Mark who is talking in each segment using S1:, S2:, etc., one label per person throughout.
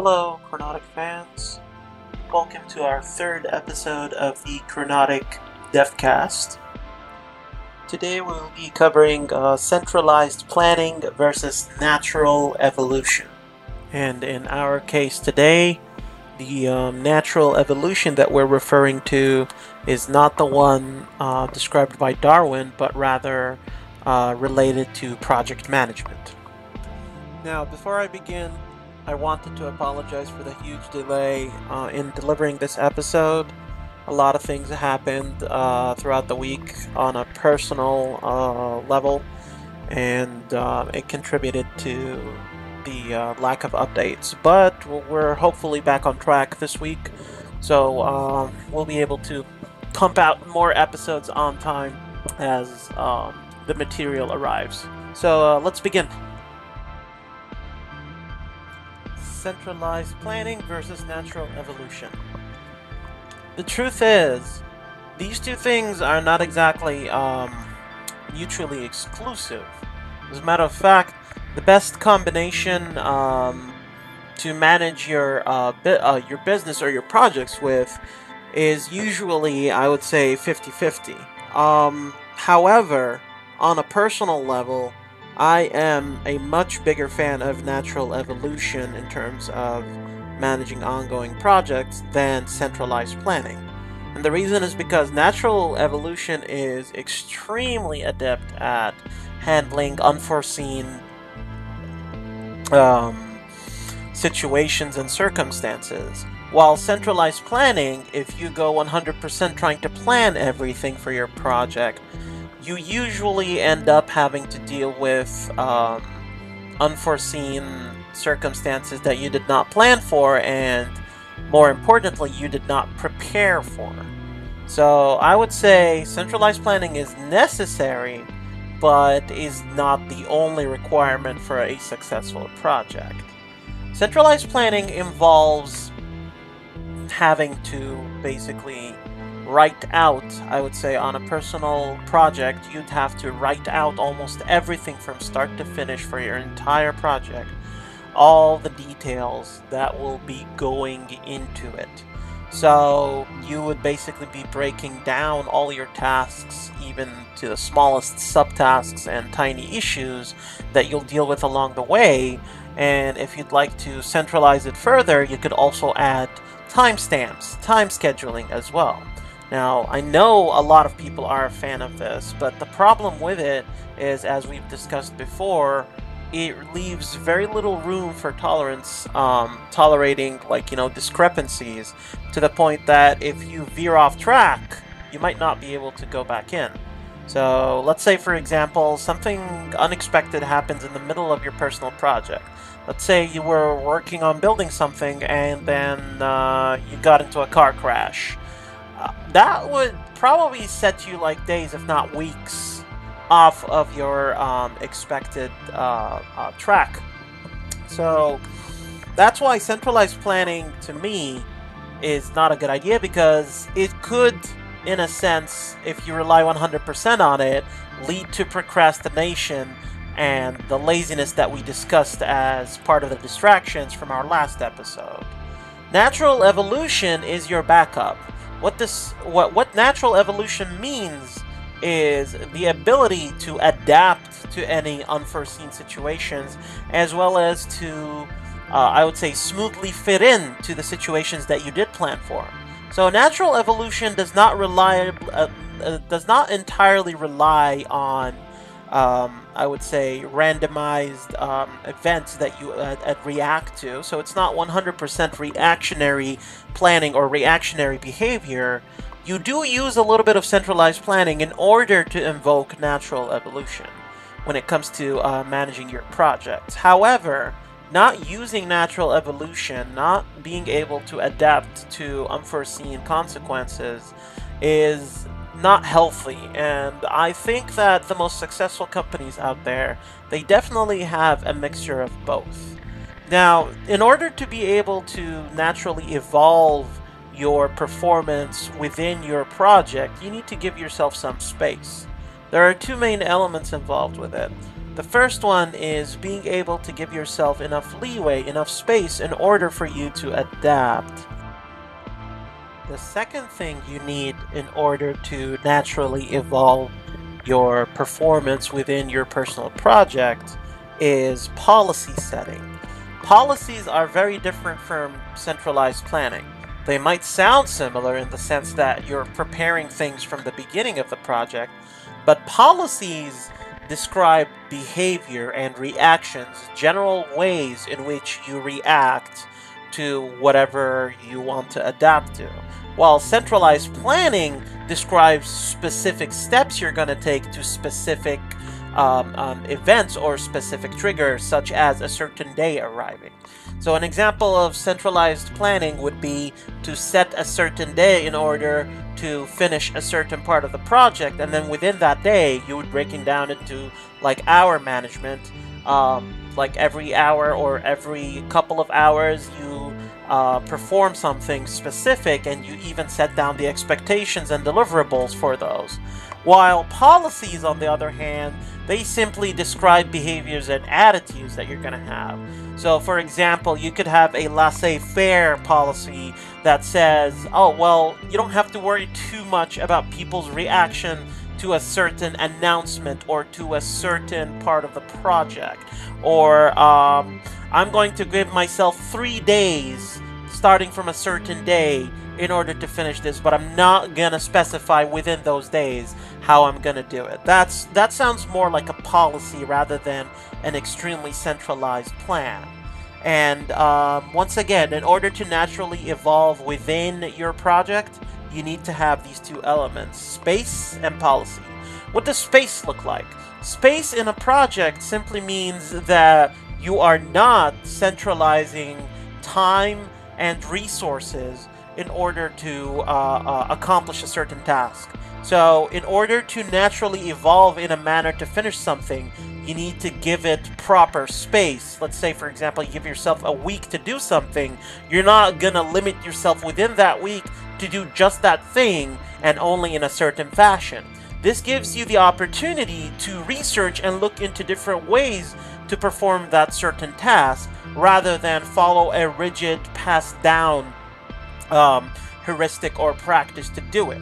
S1: Hello, Kronotiq fans. Welcome to our third episode of the Kronotiq DevCast. Today we'll be covering centralized planning versus natural evolution. And in our case today, the natural evolution that we're referring to is not the one described by Darwin, but rather related to project management. Now, before I begin, I wanted to apologize for the huge delay in delivering this episode. A lot of things happened throughout the week on a personal level, and it contributed to the lack of updates. But we're hopefully back on track this week, so we'll be able to pump out more episodes on time as the material arrives. So let's begin. Centralized planning versus natural evolution. The truth is, these two things are not exactly mutually exclusive. As a matter of fact, the best combination to manage your business or your projects with is usually, I would say, 50-50. However, on a personal level, I am a much bigger fan of natural evolution in terms of managing ongoing projects than centralized planning. And the reason is because natural evolution is extremely adept at handling unforeseen situations and circumstances. While centralized planning, if you go 100% trying to plan everything for your project, you usually end up having to deal with unforeseen circumstances that you did not plan for, and more importantly, you did not prepare for. So I would say centralized planning is necessary, but is not the only requirement for a successful project. Centralized planning involves having to basically write out, I would say, on a personal project, you'd have to write out almost everything from start to finish for your entire project. All the details that will be going into it. So you would basically be breaking down all your tasks, even to the smallest subtasks and tiny issues that you'll deal with along the way. And if you'd like to centralize it further, you could also add timestamps, time scheduling as well. Now, I know a lot of people are a fan of this, but the problem with it is, as we've discussed before, it leaves very little room for tolerance, tolerating, discrepancies, to the point that if you veer off track, you might not be able to go back in. So, let's say, for example, something unexpected happens in the middle of your personal project. Let's say you were working on building something, and then you got into a car crash. That would probably set you like days, if not weeks, off of your expected track. So that's why centralized planning, to me, is not a good idea, because it could, in a sense, if you rely 100% on it, lead to procrastination and the laziness that we discussed as part of the distractions from our last episode. Natural evolution is your backup. What natural evolution means is the ability to adapt to any unforeseen situations, as well as to, I would say, smoothly fit in to the situations that you did plan for. So natural evolution does not entirely rely on, I would say, randomized events that you react to. So it's not 100% reactionary planning or reactionary behavior. You do use a little bit of centralized planning in order to invoke natural evolution when it comes to managing your projects. However, not using natural evolution, not being able to adapt to unforeseen consequences, is not healthy. And I think that the most successful companies out there, they definitely have a mixture of both. Now, in order to be able to naturally evolve your performance within your project, you need to give yourself some space. There are two main elements involved with it. The first one is being able to give yourself enough leeway, enough space in order for you to adapt. The second thing you need in order to naturally evolve your performance within your personal project is policy setting. Policies are very different from centralized planning. They might sound similar in the sense that you're preparing things from the beginning of the project, but policies describe behavior and reactions, general ways in which you react to whatever you want to adapt to. While centralized planning describes specific steps you're going to take to specific events or specific triggers, such as a certain day arriving. So an example of centralized planning would be to set a certain day in order to finish a certain part of the project, and then within that day you would break it down into like hour management. Like every hour or every couple of hours you perform something specific, and you even set down the expectations and deliverables for those. While policies, on the other hand, they simply describe behaviors and attitudes that you're going to have. So, for example, you could have a laissez-faire policy that says, oh, well, you don't have to worry too much about people's reaction to a certain announcement or to a certain part of the project. Or, I'm going to give myself 3 days starting from a certain day in order to finish this, but I'm not gonna specify within those days how I'm gonna do it. That sounds more like a policy rather than an extremely centralized plan. And once again, in order to naturally evolve within your project, you need to have these two elements, space and policy. What does space look like? Space in a project simply means that you are not centralizing time and resources in order to accomplish a certain task. So in order to naturally evolve in a manner to finish something, you need to give it proper space. Let's say, for example, you give yourself a week to do something. You're not gonna limit yourself within that week to do just that thing and only in a certain fashion. This gives you the opportunity to research and look into different ways to perform that certain task rather than follow a rigid passed down heuristic or practice to do it.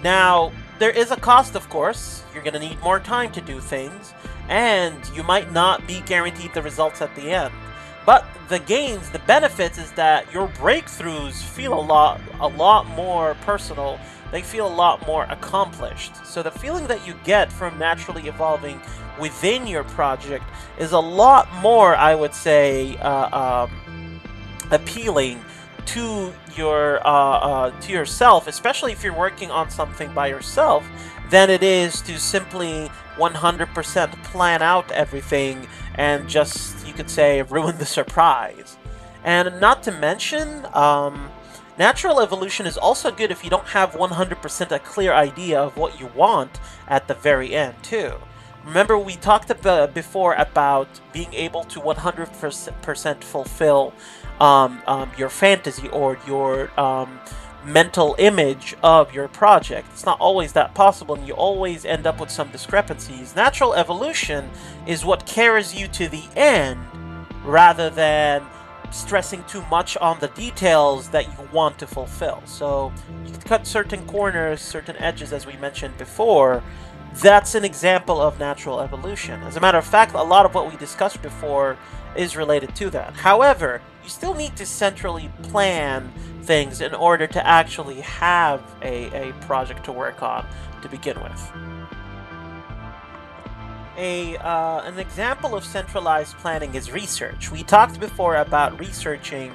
S1: Now, there is a cost, of course. You're going to need more time to do things, and you might not be guaranteed the results at the end. But the gains, the benefits, is that your breakthroughs feel a lot more personal. They feel a lot more accomplished. So the feeling that you get from naturally evolving within your project is a lot more, I would say, appealing to yourself, especially if you're working on something by yourself, than it is to simply 100% plan out everything and just, you could say, ruin the surprise. And not to mention, natural evolution is also good if you don't have 100% a clear idea of what you want at the very end, too. Remember, we talked before about being able to 100% fulfill your fantasy or your mental image of your project. It's not always that possible, and you always end up with some discrepancies. Natural evolution is what carries you to the end rather than stressing too much on the details that you want to fulfill. So you can cut certain corners, certain edges, as we mentioned before. That's an example of natural evolution. As a matter of fact, a lot of what we discussed before is related to that. However, you still need to centrally plan things in order to actually have a project to work on to begin with. An example of centralized planning is research. We talked before about researching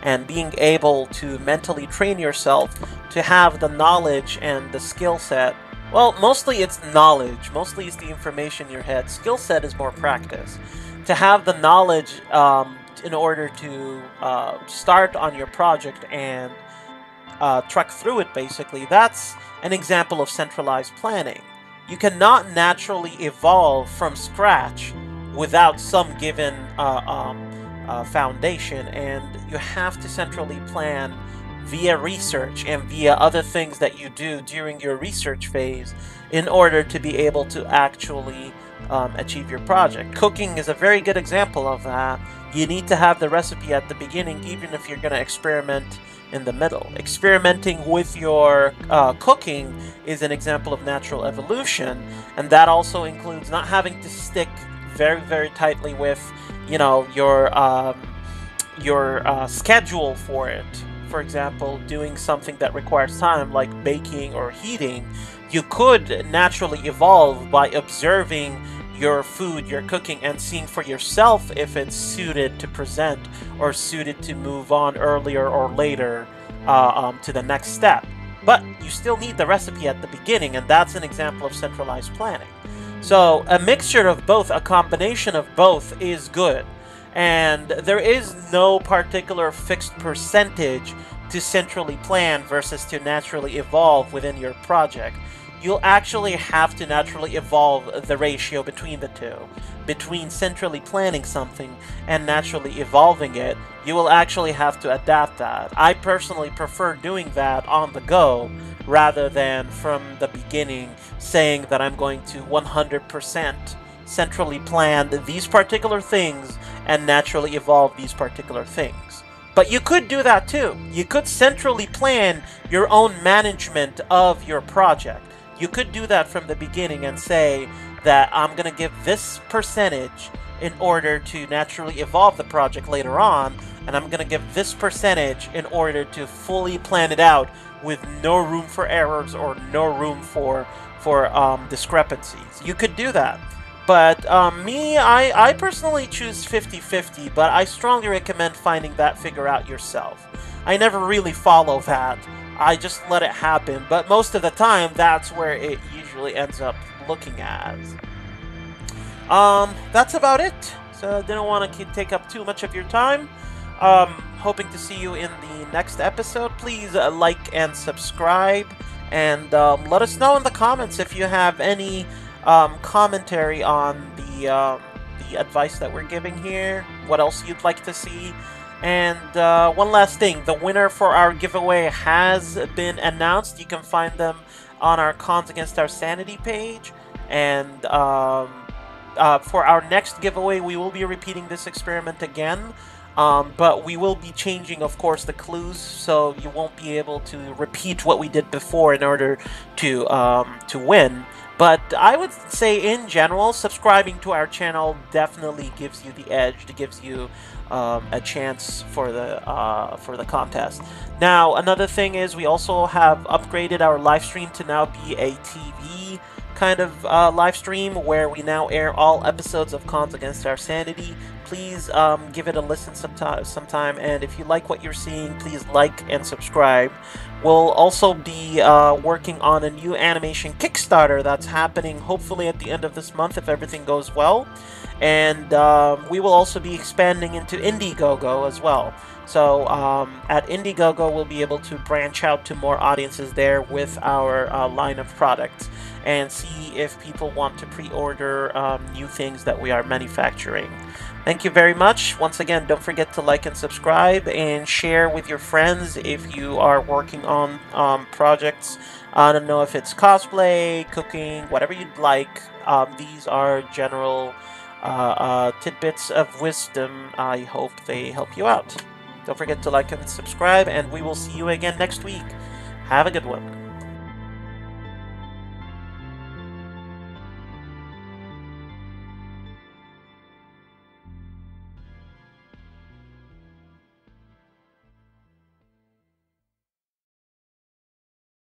S1: and being able to mentally train yourself to have the knowledge and the skill set. Well, mostly it's knowledge. Mostly it's the information in your head. Skill set is more practice. To have the knowledge in order to start on your project and truck through it, basically, that's an example of centralized planning. You cannot naturally evolve from scratch without some given foundation, and you have to centrally plan via research and via other things that you do during your research phase in order to be able to actually achieve your project. Cooking is a very good example of that. You need to have the recipe at the beginning, even if you're going to experiment in the middle. Experimenting with your cooking is an example of natural evolution, and that also includes not having to stick very, very tightly with, you know, your schedule for it. For example, doing something that requires time, like baking or heating, you could naturally evolve by observing your food, your cooking, and seeing for yourself if it's suited to present or suited to move on earlier or later to the next step. But you still need the recipe at the beginning, and that's an example of centralized planning. So a mixture of both, a combination of both is good. And there is no particular fixed percentage to centrally plan versus to naturally evolve within your project. You'll actually have to naturally evolve the ratio between the two. Between centrally planning something and naturally evolving it, you will actually have to adapt that. I personally prefer doing that on the go rather than from the beginning saying that I'm going to 100% centrally plan these particular things and naturally evolve these particular things. But you could do that too. You could centrally plan your own management of your project. You could do that from the beginning and say that I'm going to give this percentage in order to naturally evolve the project later on, and I'm going to give this percentage in order to fully plan it out with no room for errors or no room for discrepancies. You could do that. But I personally choose 50-50, but I strongly recommend finding that figure out yourself. I never really follow that. I just let it happen, but most of the time, that's where it usually ends up looking as. That's about it. So I didn't want to take up too much of your time. Hoping to see you in the next episode. Please like and subscribe, and let us know in the comments if you have any commentary on the advice that we're giving here, what else you'd like to see. And one last thing, the winner for our giveaway has been announced. You can find them on our Cons Against Our Sanity page. And for our next giveaway, we will be repeating this experiment again. But we will be changing, of course, the clues, so you won't be able to repeat what we did before in order to win. But I would say, in general, subscribing to our channel definitely gives you the edge. It gives you a chance for the contest. Now, another thing is we also have upgraded our live stream to now be a TV kind of live stream where we now air all episodes of Cons Against Our Sanity. Please give it a listen sometime, and if you like what you're seeing, please like and subscribe. We'll also be working on a new animation Kickstarter that's happening hopefully at the end of this month if everything goes well. And we will also be expanding into Indiegogo as well. So at Indiegogo, we'll be able to branch out to more audiences there with our line of products and see if people want to pre-order new things that we are manufacturing. Thank you very much. Once again, don't forget to like and subscribe and share with your friends if you are working on projects. I don't know if it's cosplay, cooking, whatever you'd like. These are general tidbits of wisdom. I hope they help you out. Don't forget to like and subscribe, and we will see you again next week. Have a good one.